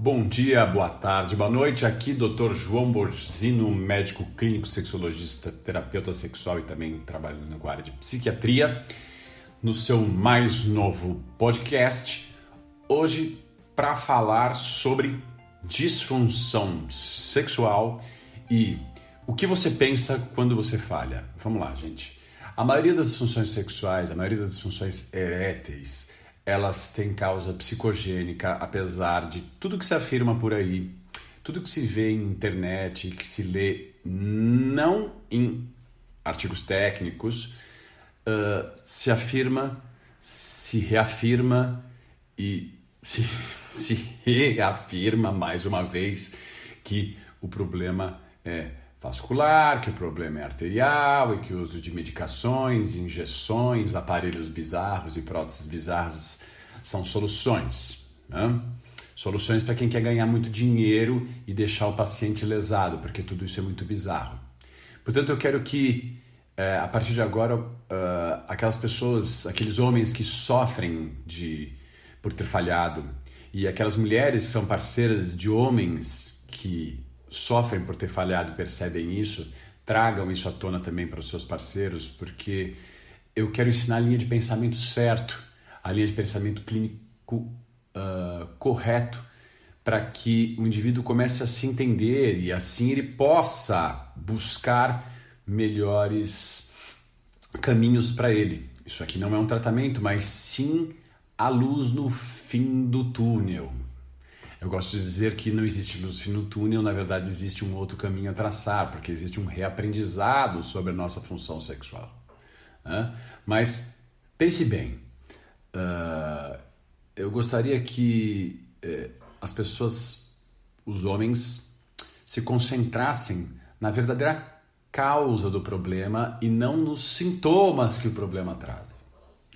Bom dia, boa tarde, boa noite. Aqui Dr. João Borzino, médico clínico, sexologista, terapeuta sexual e também trabalhando na área de psiquiatria, no seu mais novo podcast. Hoje, para falar sobre disfunção sexual e o que você pensa quando você falha. Vamos lá, gente. A maioria das disfunções sexuais, a maioria das disfunções eréteis, elas têm causa psicogênica, apesar de tudo que se afirma por aí, tudo que se vê em internet, que se lê não em artigos técnicos, se afirma, se reafirma e se reafirma mais uma vez que o problema é vascular, que o problema é arterial e que o uso de medicações, injeções, aparelhos bizarros e próteses bizarras são soluções, né? Soluções para quem quer ganhar muito dinheiro e deixar o paciente lesado, porque tudo isso é muito bizarro. Portanto, eu quero que, a partir de agora, aquelas pessoas, aqueles homens que sofrem por ter falhado e aquelas mulheres que são parceiras de homens que sofrem por ter falhado e percebem isso, tragam isso à tona também para os seus parceiros, porque eu quero ensinar a linha de pensamento certo, a linha de pensamento clínico correto, para que o indivíduo comece a se entender e assim ele possa buscar melhores caminhos para ele. Isso aqui não é um tratamento, mas sim a luz no fim do túnel. Eu gosto de dizer que não existe luz no fim do túnel, na verdade existe um outro caminho a traçar, porque existe um reaprendizado sobre a nossa função sexual. Né? Mas pense bem, eu gostaria que as pessoas, os homens, se concentrassem na verdadeira causa do problema e não nos sintomas que o problema traz.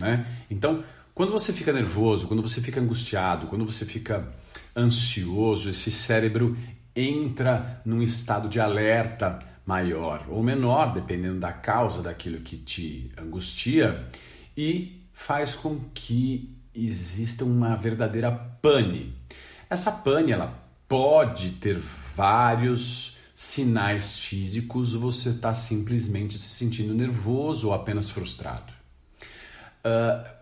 Né? Então, quando você fica nervoso, quando você fica angustiado, quando você fica ansioso, esse cérebro entra num estado de alerta maior ou menor, dependendo da causa daquilo que te angustia, e faz com que exista uma verdadeira pane. Essa pane, ela pode ter vários sinais físicos, você está simplesmente se sentindo nervoso ou apenas frustrado.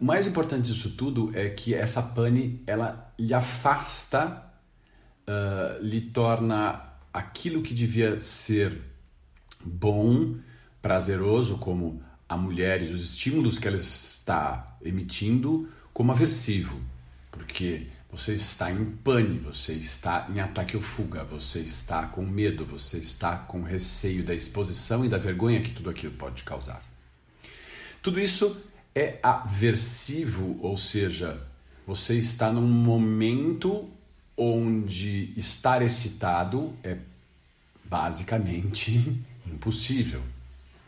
O mais importante disso tudo é que essa pane, ela lhe afasta, lhe torna aquilo que devia ser bom, prazeroso, como a mulher e os estímulos que ela está emitindo, como aversivo, porque você está em pane, você está em ataque ou fuga, você está com medo, você está com receio da exposição e da vergonha que tudo aquilo pode causar. Tudo isso é aversivo, ou seja, você está num momento onde estar excitado é basicamente impossível.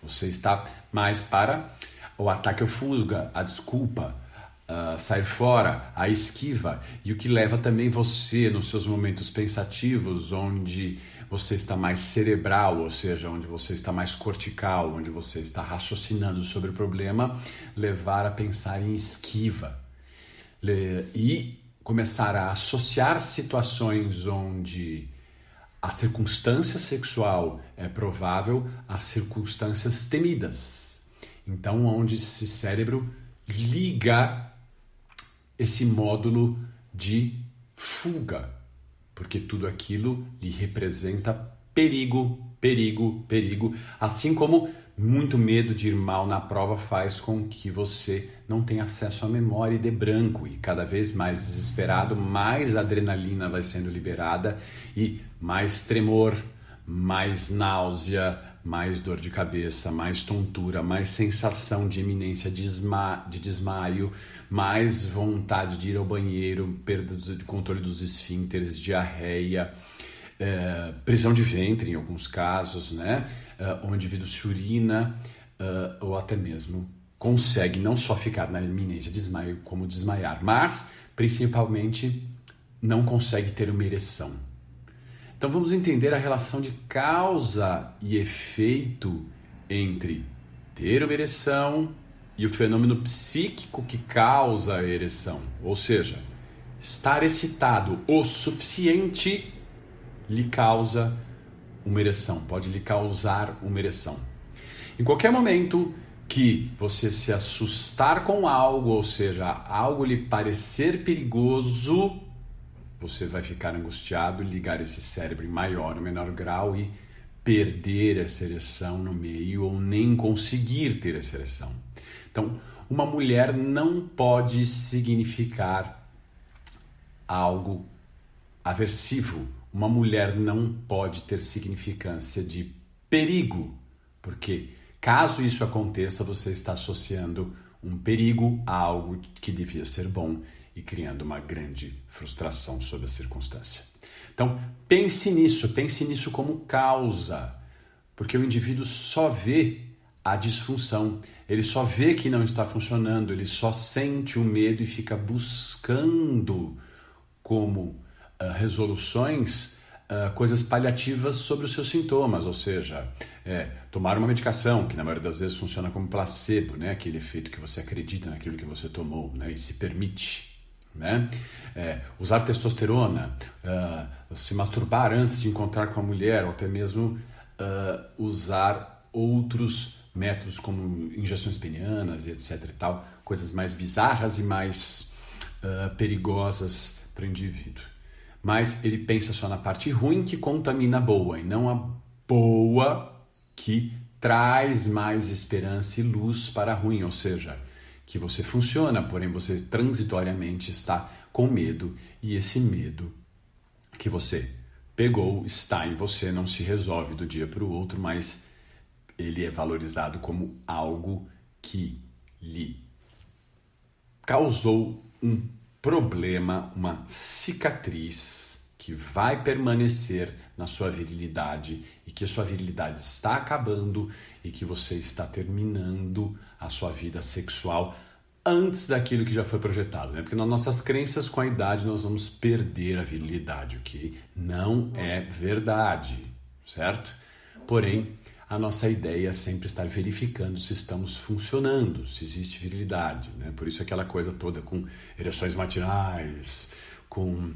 Você está mais para o ataque ou fuga, a desculpa, sair fora, a esquiva, e o que leva também você nos seus momentos pensativos, onde você está mais cerebral, ou seja, onde você está mais cortical, onde você está raciocinando sobre o problema, levar a pensar em esquiva e começar a associar situações onde a circunstância sexual é provável às circunstâncias temidas. Então, onde esse cérebro liga esse módulo de fuga, porque tudo aquilo lhe representa perigo, perigo, perigo, assim como muito medo de ir mal na prova faz com que você não tenha acesso à memória e dê branco, e cada vez mais desesperado, mais adrenalina vai sendo liberada e mais tremor, mais náusea, mais dor de cabeça, mais tontura, mais sensação de iminência de desmaio, mais vontade de ir ao banheiro, perda de controle dos esfínteres, diarreia, prisão de ventre em alguns casos, né? O indivíduo se urina ou até mesmo consegue não só ficar na iminência de desmaio, como desmaiar, mas principalmente não consegue ter uma ereção. Então vamos entender a relação de causa e efeito entre ter uma ereção e o fenômeno psíquico que causa a ereção. Ou seja, estar excitado o suficiente lhe causa uma ereção, pode lhe causar uma ereção. Em qualquer momento que você se assustar com algo, ou seja, algo lhe parecer perigoso, você vai ficar angustiado, ligar esse cérebro em maior ou menor grau e perder essa ereção no meio ou nem conseguir ter essa ereção. Então, uma mulher não pode significar algo aversivo. Uma mulher não pode ter significância de perigo, porque caso isso aconteça, você está associando um perigo a algo que devia ser bom e criando uma grande frustração sobre a circunstância. Então, pense nisso como causa, porque o indivíduo só vê a disfunção, ele só vê que não está funcionando, ele só sente o medo e fica buscando como resoluções, coisas paliativas sobre os seus sintomas, ou seja, tomar uma medicação, que na maioria das vezes funciona como placebo, né? Aquele efeito que você acredita naquilo que você tomou, né? E se permite. Né? Usar testosterona, se masturbar antes de encontrar com a mulher, ou até mesmo usar outros métodos como injeções penianas e etc e tal, coisas mais bizarras e mais perigosas para o indivíduo. Mas ele pensa só na parte ruim que contamina a boa, e não a boa que traz mais esperança e luz para a ruim, ou seja, que você funciona, porém você transitoriamente está com medo, e esse medo que você pegou está em você, não se resolve do dia para o outro, mas ele é valorizado como algo que lhe causou um problema, uma cicatriz que vai permanecer na sua virilidade e que a sua virilidade está acabando e que você está terminando a sua vida sexual antes daquilo que já foi projetado, né? Porque nas nossas crenças, com a idade, nós vamos perder a virilidade, o que não é verdade, certo? Porém, a nossa ideia é sempre estar verificando se estamos funcionando, se existe virilidade, né? Por isso aquela coisa toda com ereções matinais, com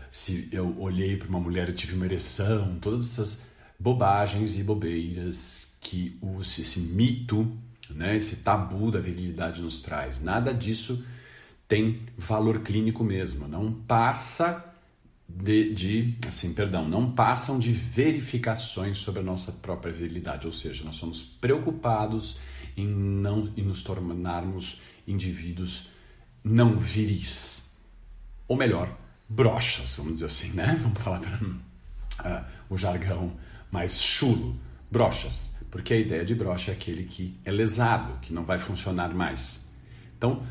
se eu olhei para uma mulher e tive uma ereção, todas essas bobagens e bobeiras que esse mito, né, esse tabu da virilidade nos traz. Nada disso tem valor clínico mesmo, não passa não passam de verificações sobre a nossa própria virilidade, ou seja, nós somos preocupados em nos tornarmos indivíduos não viris, ou melhor, broxas, vamos dizer assim, né? Vamos falar o jargão mais chulo, broxas, porque a ideia de broxa é aquele que é lesado, que não vai funcionar mais. Então,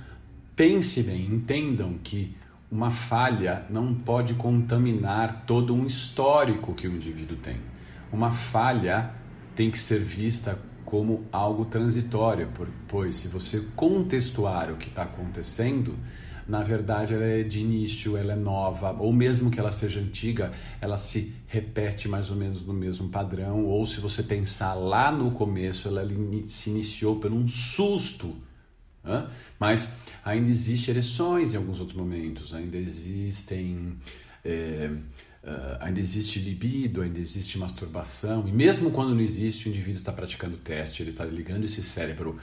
pense bem, entendam que uma falha não pode contaminar todo um histórico que o indivíduo tem. Uma falha tem que ser vista como algo transitório, pois se você contextuar o que está acontecendo, na verdade ela é de início, ela é nova, ou mesmo que ela seja antiga, ela se repete mais ou menos no mesmo padrão, ou se você pensar lá no começo, ela se iniciou por um susto, mas ainda existem ereções em alguns outros momentos, ainda existe libido, ainda existe masturbação, e mesmo quando não existe, o indivíduo está praticando o teste, ele está ligando esse cérebro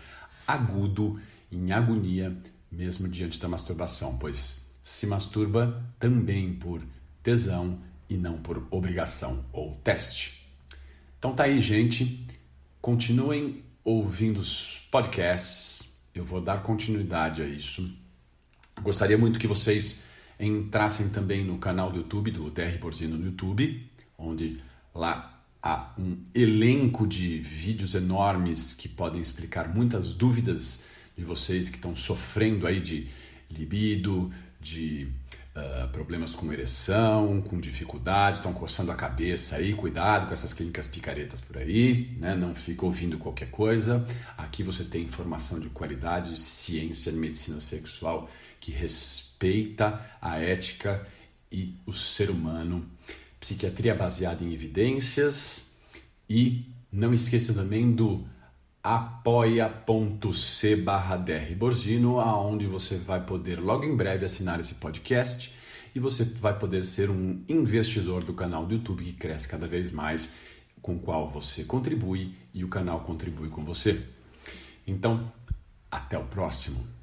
agudo, em agonia, mesmo diante da masturbação, pois se masturba também por tesão e não por obrigação ou teste. Então tá aí, gente, continuem ouvindo os podcasts, eu vou dar continuidade a isso. Gostaria muito que vocês entrassem também no canal do YouTube, do DR Borzino no YouTube, onde lá há um elenco de vídeos enormes que podem explicar muitas dúvidas de vocês que estão sofrendo aí de libido, de problemas com ereção, com dificuldade, estão coçando a cabeça aí, cuidado com essas clínicas picaretas por aí, né? Não fica ouvindo qualquer coisa. Aqui você tem informação de qualidade, ciência, medicina sexual que respeita a ética e o ser humano, psiquiatria baseada em evidências, e não esqueça também do apoia.c/drborzino, aonde você vai poder logo em breve assinar esse podcast e você vai poder ser um investidor do canal do YouTube que cresce cada vez mais, com o qual você contribui e o canal contribui com você. Então, até o próximo.